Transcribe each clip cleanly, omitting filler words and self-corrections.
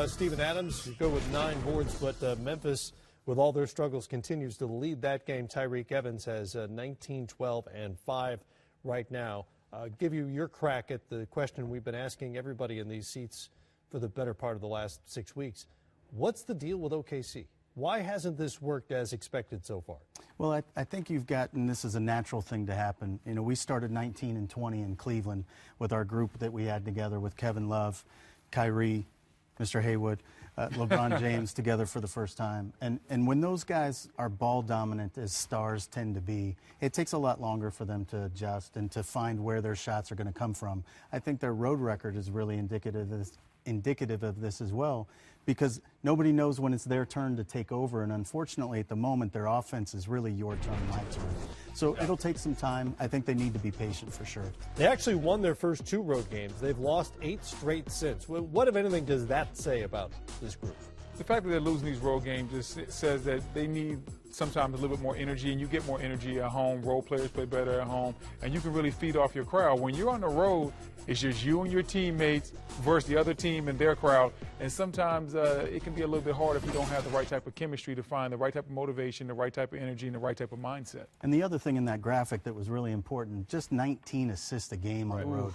Steven Adams. You go with 9 boards, but Memphis, with all their struggles, continues to lead that game. Tyreek Evans has 19, 12, and 5 right now. Give you your crack at the question we've been asking everybody in these seats for the better part of the last 6 weeks. What's the deal with OKC? Why hasn't this worked as expected so far? Well, I think you've gotten, this is a natural thing to happen. You know, we started 19 and 20 in Cleveland with our group that we had together with Kevin Love, Kyrie, Mr. Haywood, LeBron James together for the first time. And when those guys are ball dominant, as stars tend to be, it takes a lot longer for them to adjust and to find where their shots are going to come from. I think their road record is really indicative of this as well, because nobody knows when it's their turn to take over, and unfortunately at the moment their offense is really your turn, my turn. So it'll take some time. I think they need to be patient for sure. They actually won their first 2 road games. They've lost 8 straight since. What, if anything, does that say about this group? The fact that they're losing these road games just says that they need sometimes a little bit more energy, and you get more energy at home. Role players play better at home, and you can really feed off your crowd. When you're on the road, it's just you and your teammates versus the other team and their crowd, and sometimes it can be a little bit hard if you don't have the right type of chemistry to find the right type of motivation, the right type of energy, and the right type of mindset. And the other thing in that graphic that was really important, just 19 assists a game on the road.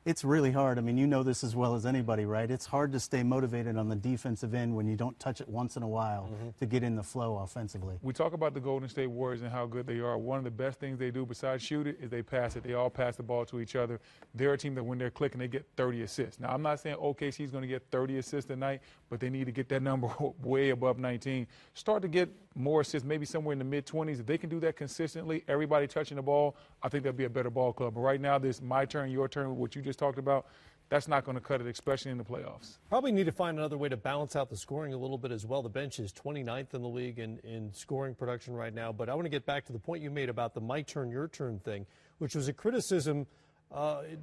It's really hard. I mean, you know this as well as anybody, right? It's hard to stay motivated on the defensive end when you don't touch it once in a while to get in the flow offensively. We talk about the Golden State Warriors and how good they are. One of the best things they do besides shoot it is they pass it. They all pass the ball to each other. They're a team that when they're clicking, they get 30 assists. Now, I'm not saying OKC is going to get 30 assists tonight, but they need to get that number way above 19. Start to get more assists, maybe somewhere in the mid-20s. If they can do that consistently, everybody touching the ball, I think they'll be a better ball club. But right now, this my turn, your turn, what you just talked about, that's not going to cut it, especially in the playoffs. Probably need to find another way to balance out the scoring a little bit as well. The bench is 29th in the league in scoring production right now. But I want to get back to the point you made about the my turn, your turn thing, which was a criticism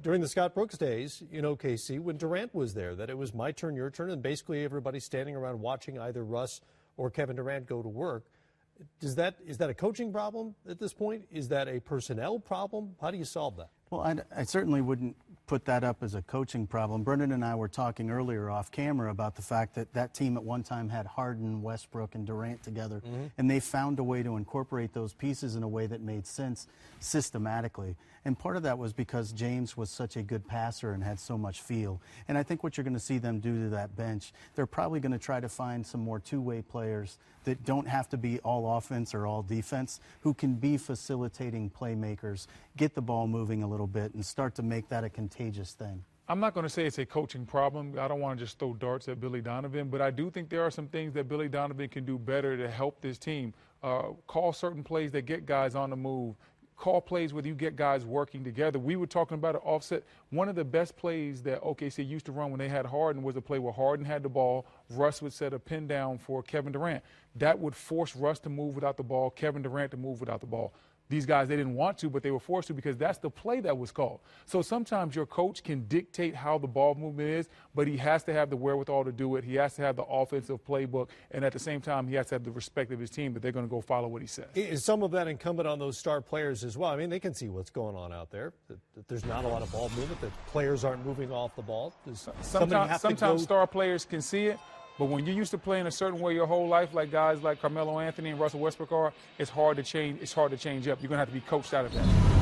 during the Scott Brooks days in OKC when Durant was there, that it was my turn, your turn, and basically everybody standing around watching either Russ or Kevin Durant go to work. Is that a coaching problem at this point? Is that a personnel problem? How do you solve that? Well, I certainly wouldn't put that up as a coaching problem. Brendan and I were talking earlier off camera about the fact that that team at one time had Harden, Westbrook, and Durant together, and they found a way to incorporate those pieces in a way that made sense systematically. And part of that was because James was such a good passer and had so much feel. And I think what you're going to see them do to that bench, they're probably going to try to find some more two-way players that don't have to be all offense or all defense, who can be facilitating playmakers, get the ball moving a little bit, and start to make that a contagious thing. I'm not going to say it's a coaching problem. I don't want to just throw darts at Billy Donovan, but I do think there are some things that Billy Donovan can do better to help this team. Call certain plays that get guys on the move. Call plays where you get guys working together. We were talking about an offset. One of the best plays that OKC used to run when they had Harden was a play where Harden had the ball. Russ would set a pin down for Kevin Durant. That would force Russ to move without the ball, Kevin Durant to move without the ball. These guys, they didn't want to, but they were forced to because that's the play that was called. So sometimes your coach can dictate how the ball movement is, but he has to have the wherewithal to do it. He has to have the offensive playbook, and at the same time, he has to have the respect of his team that they're going to go follow what he says. Is some of that incumbent on those star players as well? I mean, they can see what's going on out there, that there's not a lot of ball movement, that players aren't moving off the ball. Sometimes star players can see it. But when you're used to playing a certain way your whole life, like guys like Carmelo Anthony and Russell Westbrook are, it's hard to change. It's hard to change up. You're going to have to be coached out of that.